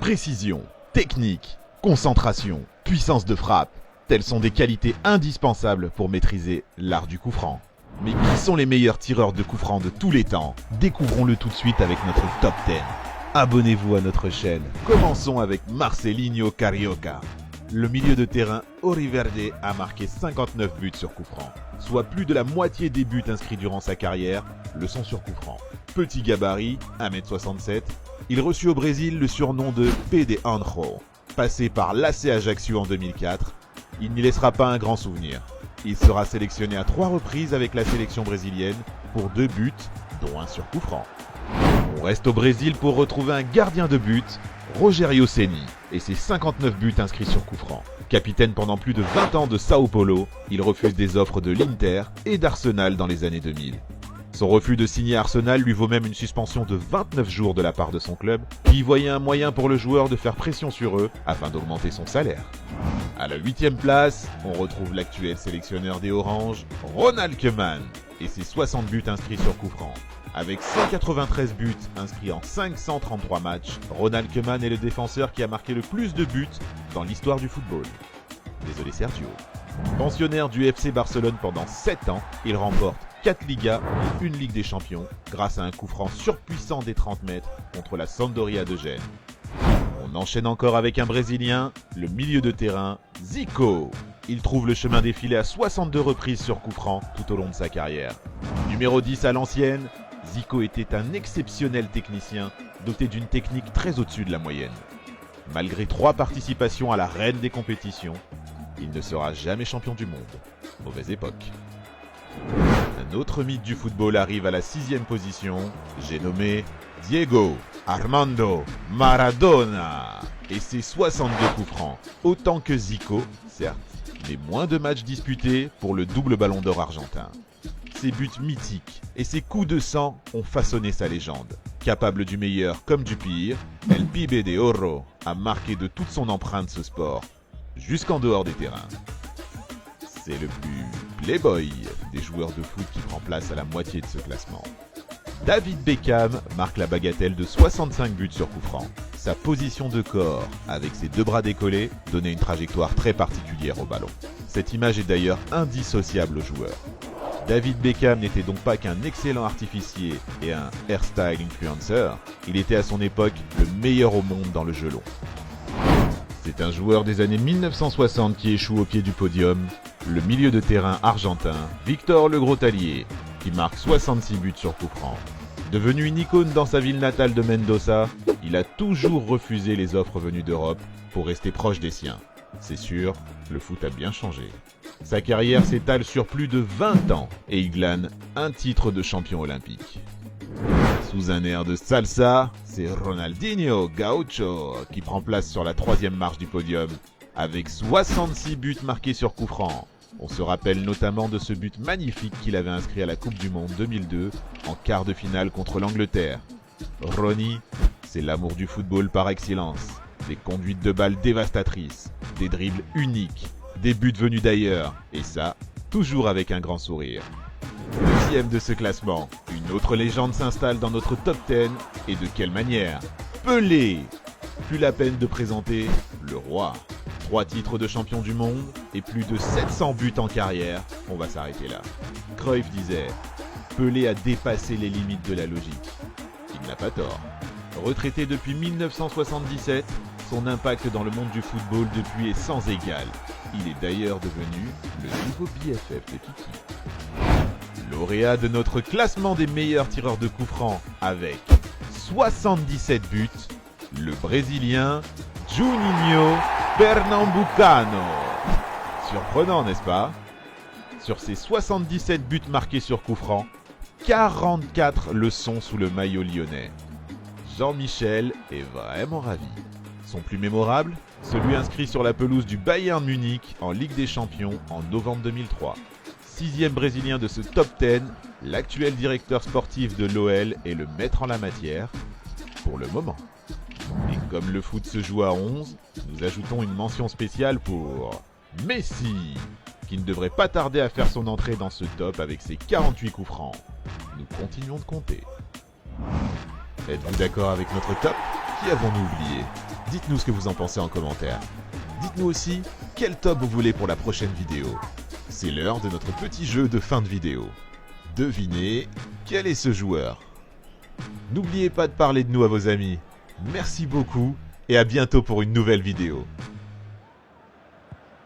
Précision, technique, concentration, puissance de frappe, telles sont des qualités indispensables pour maîtriser l'art du coup franc. Mais qui sont les meilleurs tireurs de coups francs de tous les temps? Découvrons-le tout de suite avec notre Top 10. Abonnez-vous à notre chaîne. Commençons avec Marcelinho Carioca. Le milieu de terrain Auriverde a marqué 59 buts sur coup franc, soit plus de la moitié des buts inscrits durant sa carrière le sont sur coup franc. Petit gabarit, 1m67, il reçut au Brésil le surnom de P de Anjo. Passé par l'AC Ajaccio en 2004, il n'y laissera pas un grand souvenir. Il sera sélectionné à 3 reprises avec la sélection brésilienne pour 2 buts, dont un sur coup franc. On reste au Brésil pour retrouver un gardien de but, Rogério Ceni, et ses 59 buts inscrits sur coup franc. Capitaine pendant plus de 20 ans de Sao Paulo, il refuse des offres de l'Inter et d'Arsenal dans les années 2000. Son refus de signer Arsenal lui vaut même une suspension de 29 jours de la part de son club, qui y voyait un moyen pour le joueur de faire pression sur eux afin d'augmenter son salaire. À la 8e place, on retrouve l'actuel sélectionneur des Oranges, Ronald Koeman, et ses 60 buts inscrits sur coup franc. Avec 193 buts inscrits en 533 matchs, Ronald Koeman est le défenseur qui a marqué le plus de buts dans l'histoire du football. Désolé Sergio. Pensionnaire du FC Barcelone pendant 7 ans, il remporte 4 Ligas et 1 Ligue des Champions grâce à un coup franc surpuissant des 30 mètres contre la Sampdoria de Gênes. On enchaîne encore avec un Brésilien, le milieu de terrain, Zico. Il trouve le chemin défilé à 62 reprises sur coup franc tout au long de sa carrière. Numéro 10 à l'ancienne, Zico était un exceptionnel technicien doté d'une technique très au-dessus de la moyenne. Malgré 3 participations à la reine des compétitions, il ne sera jamais champion du monde. Mauvaise époque. Un autre mythe du football arrive à la 6e position, j'ai nommé Diego Armando Maradona et ses 62 coups francs, autant que Zico, certes, mais moins de matchs disputés pour le double ballon d'or argentin. Ses buts mythiques et ses coups de sang ont façonné sa légende. Capable du meilleur comme du pire, El Pibe de Oro a marqué de toute son empreinte ce sport, jusqu'en dehors des terrains. C'est le plus playboy des joueurs de foot qui prend place à la moitié de ce classement. David Beckham marque la bagatelle de 65 buts sur coup franc. Sa position de corps, avec ses 2 bras décollés, donnait une trajectoire très particulière au ballon. Cette image est d'ailleurs indissociable au joueur. David Beckham n'était donc pas qu'un excellent artificier et un hairstyle influencer, il était à son époque le meilleur au monde dans le jeu long. C'est un joueur des années 1960 qui échoue au pied du podium, le milieu de terrain argentin Victor Le Grotalier, qui marque 66 buts sur coup franc. Devenu une icône dans sa ville natale de Mendoza, il a toujours refusé les offres venues d'Europe pour rester proche des siens. C'est sûr, le foot a bien changé. Sa carrière s'étale sur plus de 20 ans et il glane un titre de champion olympique. Sous un air de salsa, c'est Ronaldinho Gaucho qui prend place sur la 3e marche du podium avec 66 buts marqués sur coup franc. On se rappelle notamment de ce but magnifique qu'il avait inscrit à la Coupe du Monde 2002 en quart de finale contre l'Angleterre. Ronnie, c'est l'amour du football par excellence. Des conduites de balles dévastatrices, des dribbles uniques, des buts venus d'ailleurs, et ça, toujours avec un grand sourire. 2e de ce classement, une autre légende s'installe dans notre top 10, et de quelle manière? Pelé! Plus la peine de présenter le roi. 3 titres de champion du monde et plus de 700 buts en carrière, on va s'arrêter là. Cruyff disait, Pelé a dépassé les limites de la logique. Il n'a pas tort. Retraité depuis 1977, son impact dans le monde du football depuis est sans égal. Il est d'ailleurs devenu le nouveau BFF de Kiki. Lauréat de notre classement des meilleurs tireurs de coups francs avec 77 buts, le Brésilien Juninho Pernambucano. Surprenant, n'est-ce pas? Sur ses 77 buts marqués sur coup franc, 44 le sont sous le maillot lyonnais. Jean-Michel est vraiment ravi. Son plus mémorable, celui inscrit sur la pelouse du Bayern Munich en Ligue des Champions en novembre 2003. 6e brésilien de ce top 10, l'actuel directeur sportif de l'OL est le maître en la matière, pour le moment. Et comme le foot se joue à 11, nous ajoutons une mention spéciale pour Messi, qui ne devrait pas tarder à faire son entrée dans ce top avec ses 48 coups francs. Nous continuons de compter. Êtes-vous d'accord avec notre top? Qui avons-nous oublié? Dites-nous ce que vous en pensez en commentaire. Dites-nous aussi quel top vous voulez pour la prochaine vidéo. C'est l'heure de notre petit jeu de fin de vidéo. Devinez quel est ce joueur. N'oubliez pas de parler de nous à vos amis. Merci beaucoup et à bientôt pour une nouvelle vidéo.